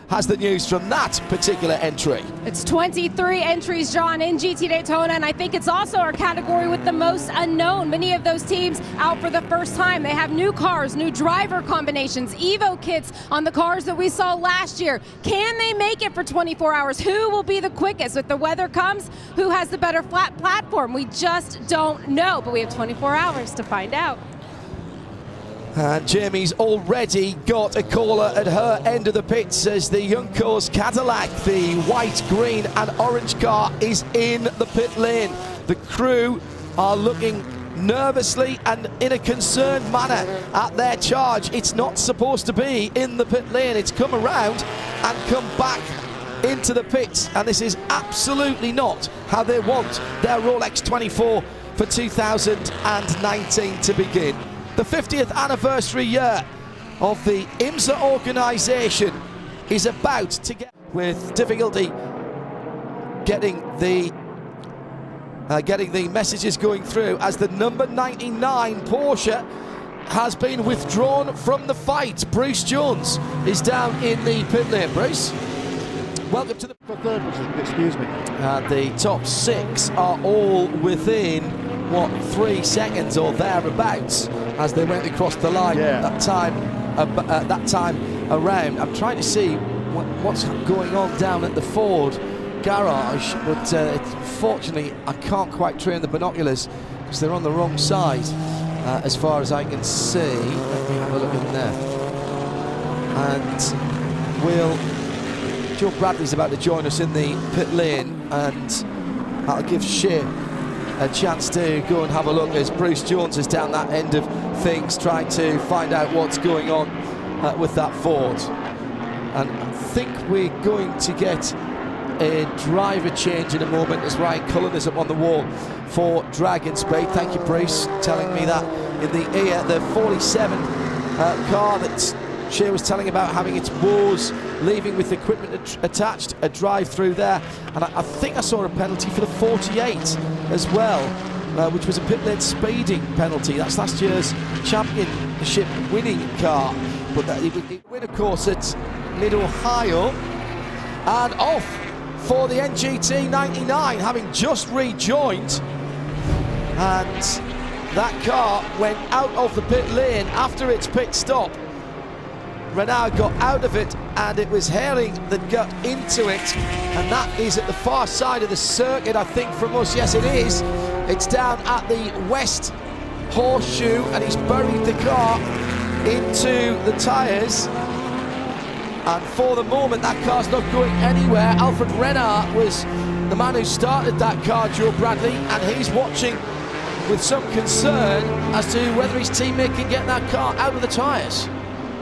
has the news from that particular entry. It's 23 entries, John, in GT Daytona, and I think it's also our category with the most unknown. Many of those teams out for the first time. They have new cars, new driver combinations, Evo kits on the cars that we saw last year. Can they make it for 24 hours? Who will be the quickest? If the weather comes, who has the better flat platform? We just don't know, but we have 24 hours to find out. And Jamie's already got a caller at her end of the pits as the Youngco's Cadillac, the white, green and orange car, is in the pit lane. The crew are looking nervously and in a concerned manner at their charge. It's not supposed to be in the pit lane. It's come around and come back into the pits, and this is absolutely not how they want their Rolex 24 for 2019 to begin. The 50th anniversary year of the Imsa organisation is about to get with difficulty getting the messages going through as the number 99 Porsche has been withdrawn from the fight. Bruce Jones is down in the pit lane. Bruce, welcome to the third position, excuse me. The top six are all within, what, 3 seconds or thereabouts as they went across the line. That time around. I'm trying to see what's going on down at the Ford garage, but fortunately I can't quite train the binoculars because they're on the wrong side as far as I can see. Let me have a look in there. And Joe Bradley's about to join us in the pit lane, and that'll give Shea a chance to go and have a look as Bruce Jones is down that end of things trying to find out what's going on with that Ford. And I think we're going to get a driver change in a moment as Ryan Cullen is up on the wall for Dragon Speed. Thank you, Bruce, telling me that in the ear. The 47 car that Shea was telling about having its woes, leaving with equipment attached, a drive through there, and I think I saw a penalty for the 48 as well, which was a pit lane speeding penalty. That's last year's championship winning car, but it win, of course, at Mid-Ohio, and off for the NGT 99, having just rejoined, and that car went out of the pit lane after its pit stop. Renault got out of it, and it was Herring that got into it, and that is at the far side of the circuit, I think, from us. Yes, it is. It's down at the West Horseshoe, and he's buried the car into the tyres, and for the moment that car's not going anywhere. Alfred Renard was the man who started that car, Joe Bradley, and he's watching with some concern as to whether his teammate can get that car out of the tyres.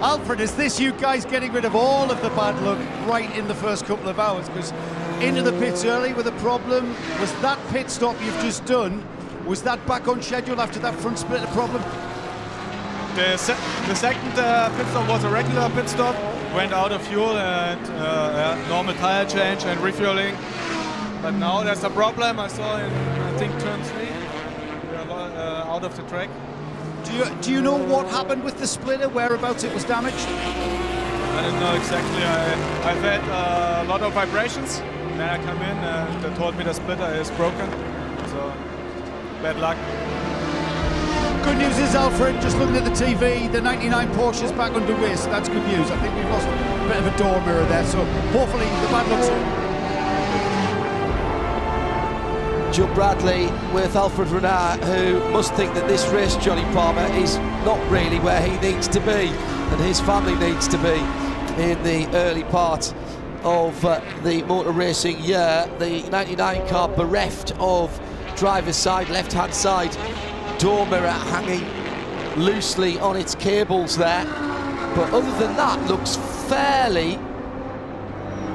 Alfred, is this you guys getting rid of all of the bad luck right in the first couple of hours? Because into the pits early with a problem. Was that pit stop you've just done, was that back on schedule after that front split a problem? The second pit stop was a regular pit stop, went out of fuel and normal tire change and refueling. But now there's a problem. I saw in, I think, turn 3, we are out of the track. Do you know what happened with the splitter, whereabouts it was damaged? I don't know exactly. I've had a lot of vibrations. Then I come in and they told me the splitter is broken. So, bad luck. Good news is, Alfred, just looking at the TV, the 99 Porsche is back underway, so that's good news. I think we've lost a bit of a door mirror there, so hopefully the bad luck's over. Joe Bradley with Alfred Renard, who must think that this race, Johnny Palmer, is not really where he needs to be and his family needs to be in the early part of the motor racing year. The 99 car bereft of driver's side, left-hand side door mirror hanging loosely on its cables there, but other than that looks fairly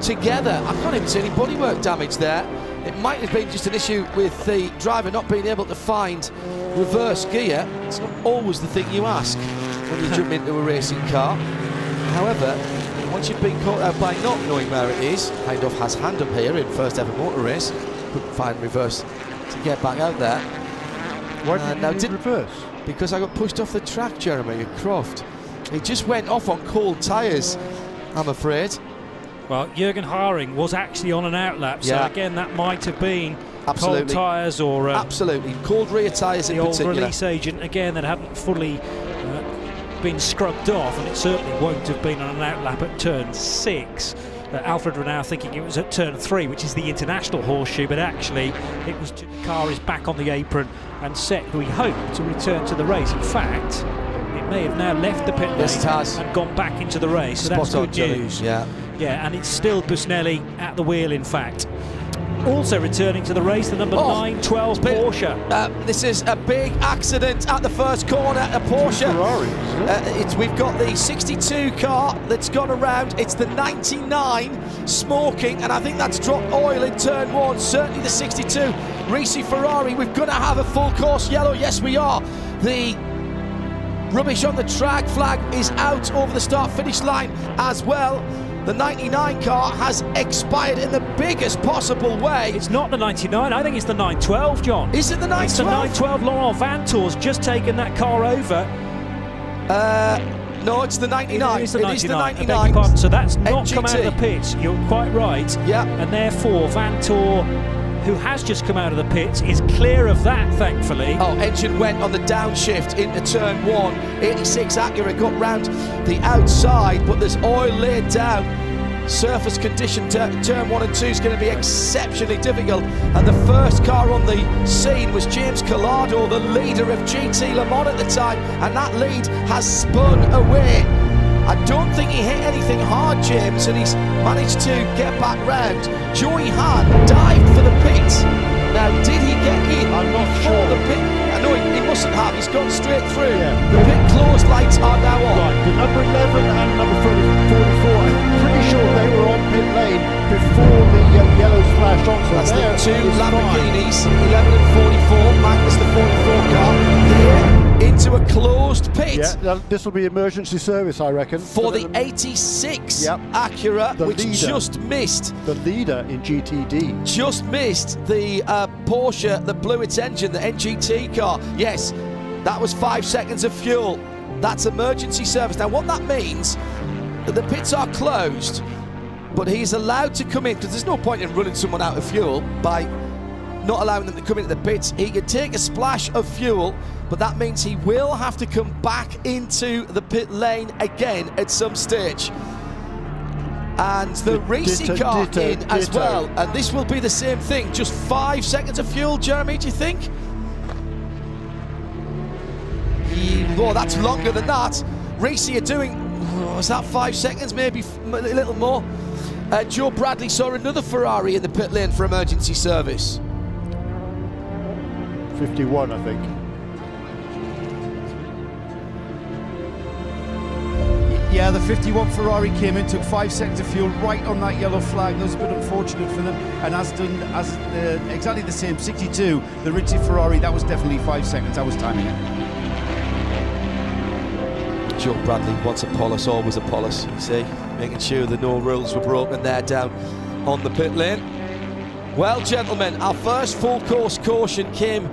together. I can't even see any bodywork damage there. It might have been just an issue with the driver not being able to find reverse gear. It's not always the thing you ask when you jump into a racing car. However, once you've been caught out by not knowing where it is, Hindhoff has hand up here in first ever motor race, couldn't find reverse to get back out there. Why did you reverse? Because I got pushed off the track, Jeremy, at Croft. It just went off on cold tyres, I'm afraid. Well, Jürgen Haring was actually on an outlap, so again, that might have been cold tyres or absolutely cold rear tyres in the old particular. release agent again that hadn't fully been scrubbed off, and it certainly won't have been on an outlap at turn 6. Alfred Renau thinking it was at turn 3, which is the international horseshoe, but actually it was the car is back on the apron and set, we hope, to return to the race. In fact, it may have now left the pit lane and gone back into the race, so that's good news. Yeah, and it's still Busnelli at the wheel, in fact. Also returning to the race, the number 912 Porsche. This is a big accident at the first corner. A Porsche. We've got the 62 car that's gone around. It's the 99 smoking, and I think that's dropped oil in turn 1. Certainly the 62. Ricci Ferrari, we're going to have a full course yellow. Yes, we are. The rubbish on the track flag is out over the start-finish line as well. The 99 car has expired in the biggest possible way. It's not the 99, I think it's the 912, John. Is it the 912? It's the 912. Laurent Vantour's just taken that car over. No, it's the 99. It is the 99. It is the 99. I beg your pardon. So that's not NGT. Come out of the pits. You're quite right. Yeah. And therefore, Vantour, who has just come out of the pits, is clear of that, thankfully. Oh, engine went on the downshift into turn 1. 86 Acura got round the outside, but there's oil laid down. Surface condition turn 1 and 2 is going to be exceptionally difficult. And the first car on the scene was James Collado, the leader of GT Le Mans at the time, and that lead has spun away. I don't think he hit anything hard, James, and he's managed to get back round. Joey Hahn dived for the pit. Now, did he get in? I'm not sure. The pit? No, he mustn't have. He's gone straight through. The pit closed lights are now on. Right, the number 11 and number 44, I'm pretty sure they were on pit lane before the yellows flashed on. So that's the two Lamborghinis, 11 and 44. Magnus, the 44 car, there into a closed pit. Yeah, this will be emergency service, I reckon. For the 86 Acura, which just missed. The leader in GTD. Just missed the Porsche that blew its engine, the NGT car. Yes, that was 5 seconds of fuel. That's emergency service. Now, what that means, the pits are closed, but he's allowed to come in, because there's no point in running someone out of fuel by not allowing them to come into the pits. He can take a splash of fuel, but that means he will have to come back into the pit lane again at some stage. And the Ricci car in as well, and this will be the same thing. Just 5 seconds of fuel, Jeremy, do you think? Oh, that's longer than that. Ricci are doing, was that 5 seconds, maybe a little more? Joe Bradley saw another Ferrari in the pit lane for emergency service. 51, I think. Yeah, the 51 Ferrari came in, took 5 seconds of fuel right on that yellow flag. That was a bit unfortunate for them. And as exactly the same 62, the Ricci Ferrari, that was definitely 5 seconds. That was timing it. Joe Bradley wants a polish, always a polish, you see, making sure that no rules were broken there down on the pit lane. Well, gentlemen, our first full course caution came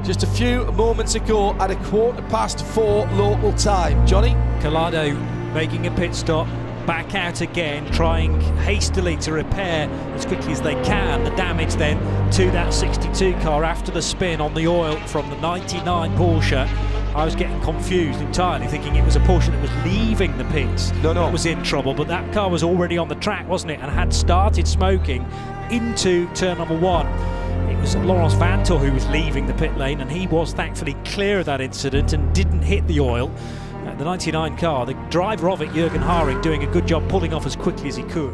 just a few moments ago at 4:15 local time. Johnny? Collado making a pit stop, back out again, trying hastily to repair as quickly as they can the damage then to that 62 car after the spin on the oil from the 99 Porsche. I was getting confused entirely, thinking it was a Porsche that was leaving the pits that was in trouble, but that car was already on the track, wasn't it, and had started smoking into turn number 1. It was Laurent Vantour who was leaving the pit lane, and he was thankfully clear of that incident and didn't hit the oil. The 99 car, the driver of it, Jürgen Haring, doing a good job pulling off as quickly as he could.